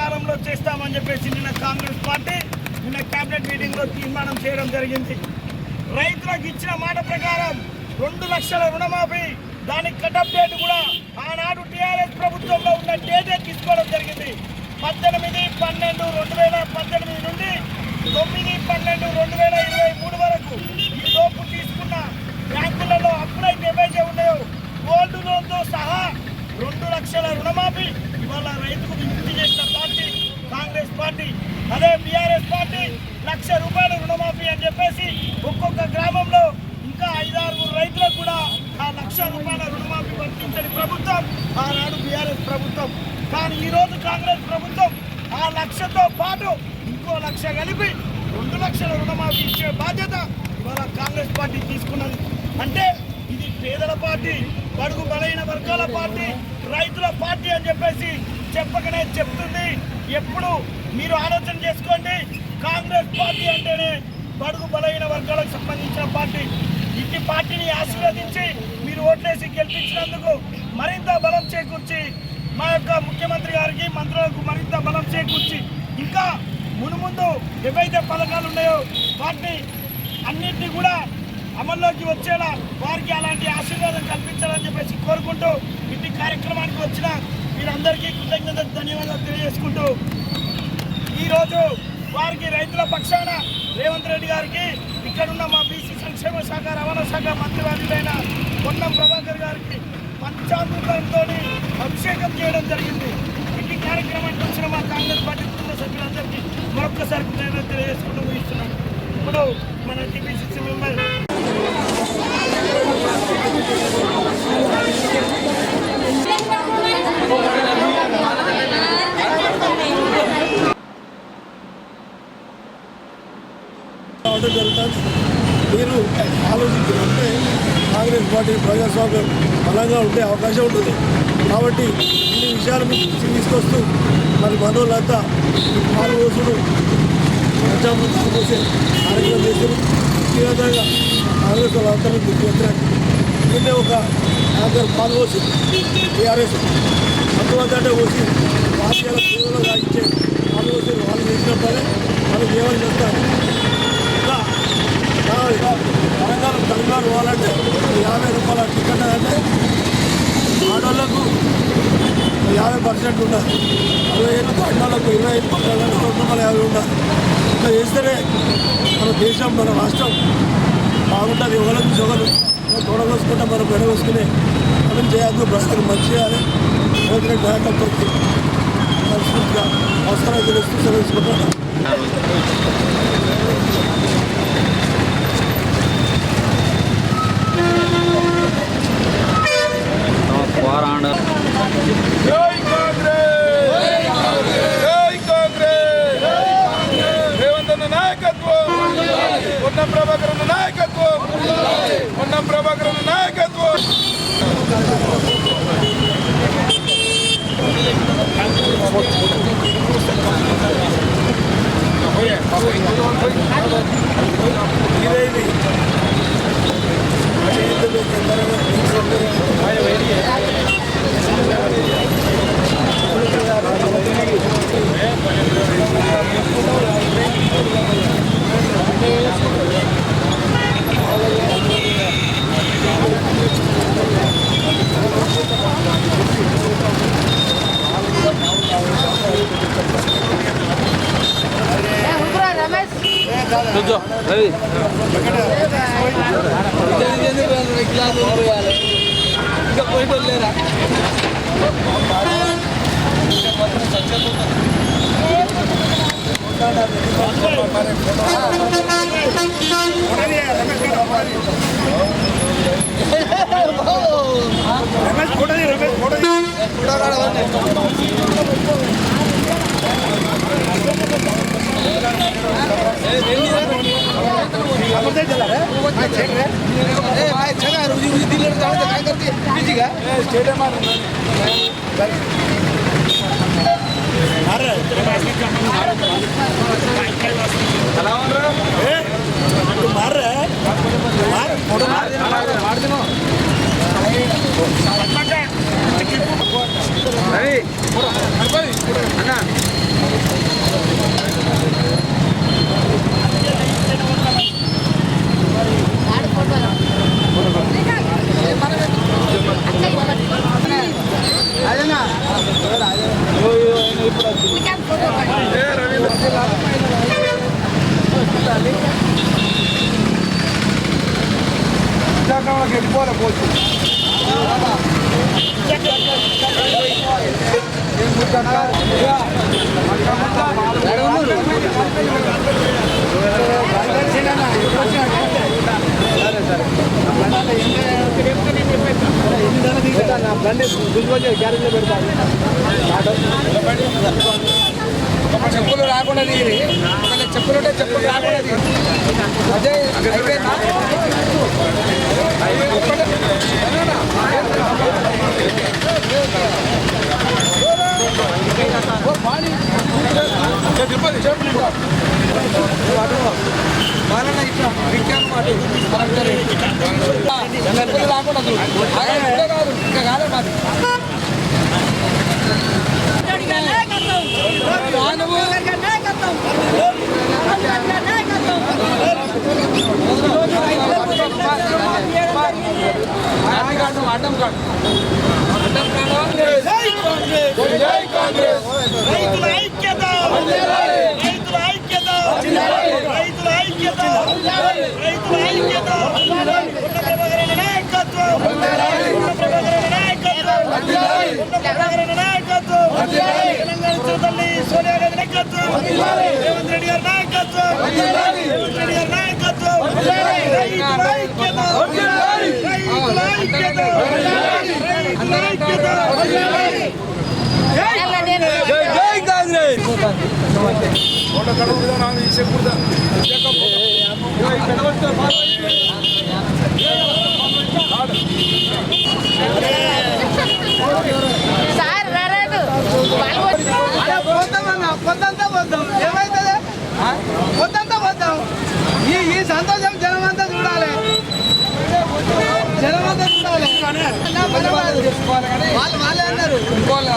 సకాలంలో చేస్తామని చెప్పేసి నిన్న కాంగ్రెస్ పార్టీ నిన్న కేబినెట్ మీటింగ్లో తీర్మానం చేయడం జరిగింది. రైతులకు ఇచ్చిన మాట ప్రకారం 2 లక్షల రుణమాఫీ దానికి కటప్ డేట్ కూడా ఆనాడు టీఆర్ఎస్ ప్రభుత్వంలో ఉన్న డేటే తీసుకోవడం జరిగింది. 18/12/2018 నుండి 9/12/2023 వరకు ఈ లోపు తీసుకున్న బ్యాంకులలో అప్పుడైతే ఏవైతే ఉన్నాయో గోల్డ్ లోన్తో సహా 2 లక్షల రుణమాఫీ ఇవాళ రైతుకు విముక్తి చేసిన పార్టీ కాంగ్రెస్ పార్టీ. అదే టీఆర్ఎస్ పార్టీ 1 లక్ష రూపాయల రుణమాఫీ అని చెప్పేసి ఒక్కొక్క గ్రామంలో ఇంకా 5-6 రైతులకు కూడా ఆ 1 లక్ష రూపాయల రుణమాఫీ వర్తించని ప్రభుత్వం ఆనాడు టీఆర్ఎస్ ప్రభుత్వం. కానీ ఈరోజు కాంగ్రెస్ ప్రభుత్వం ఆ 1 లక్షతో పాటు ఇంకో 1 లక్ష కలిపి 2 లక్షల రుణమాఫీ ఇచ్చే బాధ్యత ఇవాళ కాంగ్రెస్ పార్టీ తీసుకున్నది. అంటే ఇది పేదల పార్టీ, బడుగు బలైన వర్గాల పార్టీ, రైతుల పార్టీ అని చెప్పేసి చెప్పకనే చెప్తుంది. ఎప్పుడు మీరు ఆలోచన చేసుకోండి, కాంగ్రెస్ పార్టీ అంటేనే బడుగు బలైన వర్గాలకు సంబంధించిన పార్టీ. ఇట్టి పార్టీని ఆశీర్వదించి మీరు ఓట్లేసి గెలిపించినందుకు మరింత బలం చేకూర్చి మా యొక్క ముఖ్యమంత్రి గారికి మంత్రులకు మరింత బలం చేకూర్చి ఇంకా మునుముందు ఏవైతే పథకాలు ఉన్నాయో వాటిని అన్నింటినీ కూడా అమల్లోకి వచ్చేలా వారికి అలాంటి ఆశీర్వాదం కల్పించాలని చెప్పేసి కోరుకుంటూ ఇట్టి కార్యక్రమానికి వచ్చిన మీరందరికీ కృతజ్ఞతలు ధన్యవాదాలు తెలియజేసుకుంటూ ఈరోజు వారికి రైతుల పక్షాన రేవంత్ రెడ్డి గారికి ఇక్కడున్న మా బీసీ సంక్షేమ శాఖ రవాణా శాఖ మంత్రివర్యులైన పొన్నం ప్రభాకర్ గారికి పంచామృతంతో అభిషేకం చేయడం జరిగింది. ఇట్టి కార్యక్రమానికి వచ్చిన మా కాంగ్రెస్ పార్టీ కుటుంబ సభ్యులందరికీ మరొక్కసారి కృతజ్ఞతలు తెలియజేసుకుంటూ ముగిస్తున్నాను. ఇప్పుడు మన టీపీసీసీ మెంబర్ మీరు ఆలోచించారంటే కాంగ్రెస్ పార్టీ ప్రజాస్వామ్యం బలంగా ఉండే అవకాశం ఉంటుంది. కాబట్టి ఇన్ని విషయాలు మీకు తీసుకొస్తూ మరి మనోళ్ళంతా పాల్గొసుడు ప్రజామృతం కోసే కార్యక్రమం చేశారు. ఈ విధంగా కాంగ్రెస్ వాళ్ళంతా ముఖ్యమంత్రి దీన్నే ఒక పాల్గొసి టీఆర్ఎస్ అంతమంది వచ్చి పార్టీల పేదలు రాయించే పాల్గొసి వాళ్ళు చేసినప్పుడే వాళ్ళు ఏమని చేస్తారు. ఇంకా తెలంగాణ పోవాలంటే 50 రూపాయల టికెట్ అంటే ఆడవాళ్ళకు 50% ఉండాలి, 65 ఆడవాళ్ళకు 25 250 ఉండాలి. ఇట్లా చేస్తేనే మన దేశం మన రాష్ట్రం బాగుంటుంది. ఎవరికి జగలు తోడగోసుకుంటే మనం మెడగోసుకునే మనం చేయాలి. ప్రస్తుతం మంచి చేయాలి. రేవంత్ నాయకత్వం మనస్ఫూర్తిగా అవసరాలు తెలుస్తూ సెలవుకుంటున్నాను. జై కాంగ్రెస్, రేవంత్ అన్న నాయకత్వం, పొన్నం ప్రభాకర్ అన్న నాయకత్వం, పొన్నం ప్రభాకర్ అన్న నాయకత్వం. ఇంకా పోయిటోళ్ళు లేరా? అన్నా విశాఖపట్నంలోకి వెళ్ళిపోవాలి పోవచ్చు. చెప్పులు రాకుండా తీరి చెప్పులు ఉంటే చెప్పులు రాకుండా తీరి అదే అయిపోయిందా వాళ్ళ ఇట్లా విజ్ఞానం చెప్పులు రాకుండా కాదు ఇంకా కాలే మాది అడ్డం కాదు జై కాంగ్రెస్. రైతుల ఐక్యత, రైతుల ఐక్యత, రైతుల ఐక్యత, రైతుల ఐక్యత. ఉన్న ప్రభాకరన్న నాయకత్వం, ఉన్న ప్రభాకరన్న నాయకత్వం, ఉన్న ప్రభాకరన్న నాయకత్వం. తెలంగాణ ఇచ్చిన తల్లి సోనియా గాంధీ నాయకత్వం, రేవంత్ రెడ్డి గారి నాయకత్వం, రేవంత్ రెడ్డి గారి నాయకత్వం. రైతుల ఐక్యత, రైతుల ఐక్యత, రైతుల ఐక్యత. జై కాంగ్రెస్ సార్ రాలేదు పొద్దంతా పోద్దాం ఏమైతుంది పొద్దంతా పోద్దాం ఈ సంతోషం జనమంతా చూడాలి జనమంతా చూడాలి వాళ్ళు వాళ్ళే అన్నారు ఇంకోళ్ళు